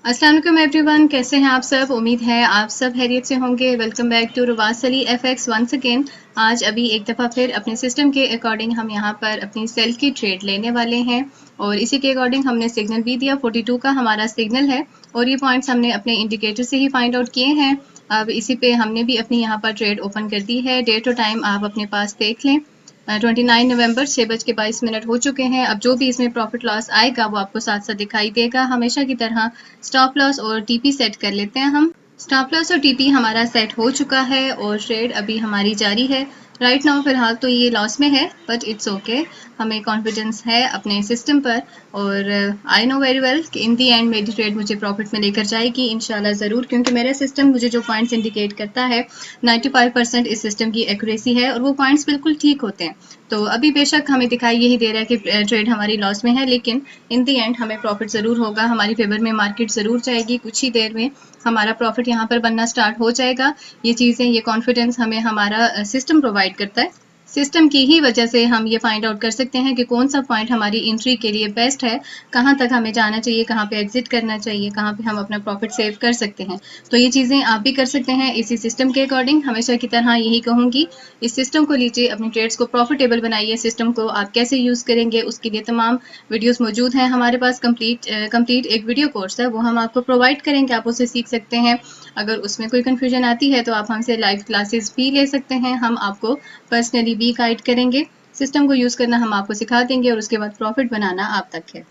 अस्सलाम वालेकुम एवरीवन, कैसे हैं आप सब। उम्मीद है आप सब खैरियत से होंगे। वेलकम बैक टू रुवासली एफएक्स वंस अगेन। आज अभी एक दफ़ा फिर अपने सिस्टम के अकॉर्डिंग हम यहाँ पर अपनी सेल की ट्रेड लेने वाले हैं और इसी के अकॉर्डिंग हमने सिग्नल भी दिया। 42 का हमारा सिग्नल है और ये पॉइंट्स हमने अपने इंडिकेटर से ही फाइंड आउट किए हैं। अब इसी पे हमने भी अपनी यहाँ पर ट्रेड ओपन कर दी है। डेट और टाइम आप अपने पास देख लें। 29 नवंबर 6:22 हो चुके हैं। अब जो भी इसमें प्रॉफिट लॉस आएगा वो आपको साथ साथ दिखाई देगा। हमेशा की तरह स्टॉप लॉस और टीपी सेट कर लेते हैं हम। स्टॉप लॉस और टीपी हमारा सेट हो चुका है और ट्रेड अभी हमारी जारी है। राइट नाउ फिलहाल तो ये लॉस में है बट इट्स ओके। हमें कॉन्फिडेंस है अपने सिस्टम पर और आई नो वेरी वेल कि इन दी एंड मेरी ट्रेड मुझे प्रॉफिट में लेकर जाएगी इंशाल्लाह ज़रूर, क्योंकि मेरा सिस्टम मुझे जो पॉइंट्स इंडिकेट करता है 95% इस सिस्टम की एक्यूरेसी है और वो पॉइंट्स बिल्कुल ठीक होते हैं। तो अभी बेशक हमें दिखाई यही दे रहा है कि ट्रेड हमारी लॉस में है, लेकिन इन दी एंड हमें प्रॉफिट ज़रूर होगा। हमारी फेवर में मार्केट ज़रूर जाएगी। कुछ ही देर में हमारा प्रॉफिट यहाँ पर बनना स्टार्ट हो जाएगा। ये चीज़ें, ये कॉन्फिडेंस हमें हमारा सिस्टम प्रोवाइड करता है। सिस्टम की ही वजह से हम ये फाइंड आउट कर सकते हैं कि कौन सा पॉइंट हमारी एंट्री के लिए बेस्ट है, कहाँ तक हमें जाना चाहिए, कहाँ पे एग्जिट करना चाहिए, कहाँ पे हम अपना प्रॉफिट सेव कर सकते हैं। तो ये चीज़ें आप भी कर सकते हैं इसी सिस्टम के अकॉर्डिंग। हमेशा की तरह यही कहूँगी, इस सिस्टम को लीजिए, अपनी ट्रेड्स को प्रॉफिटेबल बनाइए। सिस्टम को आप कैसे यूज़ करेंगे उसके लिए तमाम वीडियोस मौजूद हैं हमारे पास। कंप्लीट एक वीडियो कोर्स है, वो हम आपको प्रोवाइड करेंगे, आप उससे सीख सकते हैं। अगर उसमें कोई कन्फ्यूजन आती है तो आप हमसे लाइव क्लासेस भी ले सकते हैं। हम आपको पर्सनली भी गाइड करेंगे। सिस्टम को यूज़ करना हम आपको सिखा देंगे और उसके बाद प्रॉफिट बनाना आप तक है।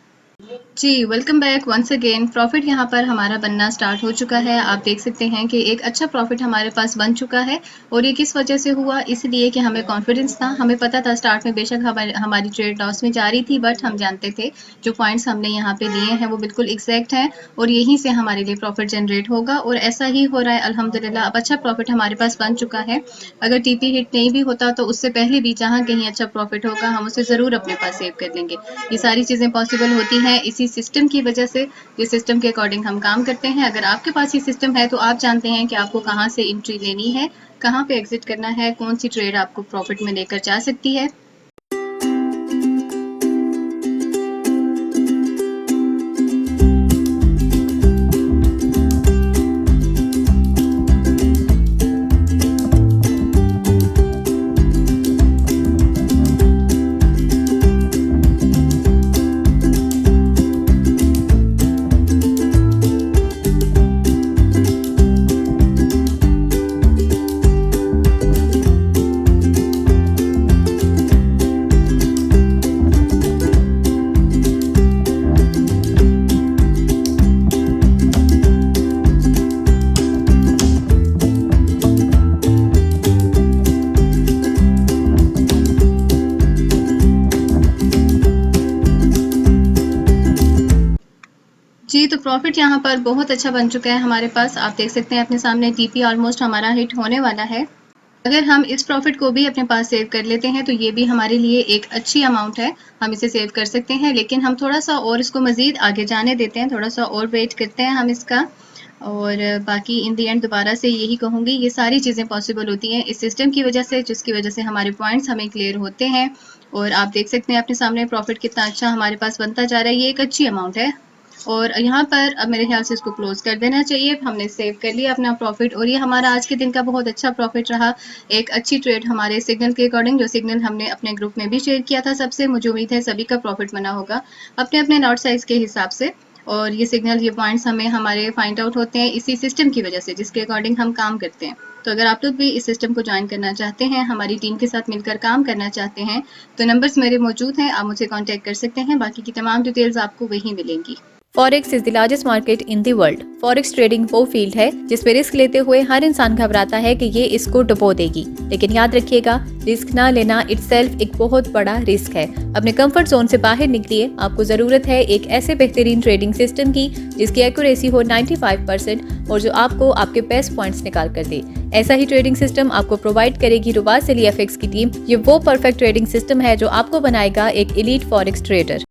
जी, welcome back once again. Profit यहाँ पर हमारा बनना स्टार्ट हो चुका है। आप देख सकते हैं कि एक अच्छा प्रॉफिट हमारे पास बन चुका है और ये किस वजह से हुआ, इसलिए कि हमें कॉन्फिडेंस था। हमें पता था स्टार्ट में बेशक हमारी ट्रेड लॉस में जा रही थी, बट हम जानते थे जो पॉइंट्स हमने यहाँ पे लिए हैं वो बिल्कुल एग्जैक्ट हैं और यहीं से हमारे लिए प्रॉफिट जनरेट होगा और ऐसा ही हो रहा है अल्हम्दुलिल्लाह। अब अच्छा प्रॉफिट हमारे पास बन चुका है। अगर टीपी हिट नहीं भी होता तो उससे पहले भी जहाँ कहीं अच्छा प्रॉफिट होगा हम उसे ज़रूर अपने पास सेव कर लेंगे। ये सारी चीज़ें पॉसिबल होती हैं इसी सिस्टम की वजह से। ये सिस्टम के अकॉर्डिंग हम काम करते हैं। अगर आपके पास ये सिस्टम है तो आप जानते हैं कि आपको कहाँ से एंट्री लेनी है, कहाँ पे एग्जिट करना है, कौन सी ट्रेड आपको प्रॉफिट में लेकर जा सकती है। जी, तो प्रॉफिट यहाँ पर बहुत अच्छा बन चुका है हमारे पास। आप देख सकते हैं अपने सामने टीपी ऑलमोस्ट हमारा हिट होने वाला है। अगर हम इस प्रॉफिट को भी अपने पास सेव कर लेते हैं तो ये भी हमारे लिए एक अच्छी अमाउंट है, हम इसे सेव कर सकते हैं। लेकिन हम थोड़ा सा और इसको मज़ीद आगे जाने देते हैं, थोड़ा सा और वेट करते हैं हम इसका। और बाकी इन दी एंड दोबारा से यही कहूँगी, ये सारी चीज़ें पॉसिबल होती हैं इस सिस्टम की वजह से, जिसकी वजह से हमारे पॉइंट्स हमें क्लियर होते हैं। और आप देख सकते हैं अपने सामने प्रॉफिट कितना अच्छा हमारे पास बनता जा रहा है। ये एक अच्छी अमाउंट है और यहाँ पर अब मेरे ख्याल से इसको क्लोज कर देना चाहिए। हमने सेव कर लिया अपना प्रॉफिट और ये हमारा आज के दिन का बहुत अच्छा प्रॉफिट रहा। एक अच्छी ट्रेड हमारे सिग्नल के अकॉर्डिंग, जो सिग्नल हमने अपने ग्रुप में भी शेयर किया था सबसे। मुझे उम्मीद है सभी का प्रॉफिट बना होगा अपने अपने लॉट साइज के हिसाब से। और ये सिग्नल, ये पॉइंट्स हमें हमारे फाइंड आउट होते हैं इसी सिस्टम की वजह से, जिसके अकॉर्डिंग हम काम करते हैं। तो अगर आप लोग भी इस सिस्टम को ज्वाइन करना चाहते हैं, हमारी टीम के साथ मिलकर काम करना चाहते हैं, तो नंबर्स मेरे मौजूद हैं, आप मुझे कांटेक्ट कर सकते हैं। बाकी की तमाम डिटेल्स आपको वहीं मिलेंगी। Forex is the largest market in the world. Forex trading वो फील्ड है जिसमें रिस्क लेते हुए हर इंसान घबराता है कि ये इसको डुबो देगी, लेकिन याद रखिएगा, रिस्क ना लेना इटसेल्फ एक बहुत बड़ा रिस्क है। अपने कंफर्ट जोन से बाहर निकलिए। आपको जरूरत है एक ऐसे बेहतरीन ट्रेडिंग सिस्टम की जिसकी एक्यूरेसी हो 95% और जो आपको आपके बेस्ट पॉइंट्स निकाल कर दे। ऐसा ही ट्रेडिंग सिस्टम आपको प्रोवाइड करेगी रुवासली एफएक्स की टीम। ये वो परफेक्ट ट्रेडिंग सिस्टम है जो आपको बनाएगा एक एलीट फॉरेक्स ट्रेडर।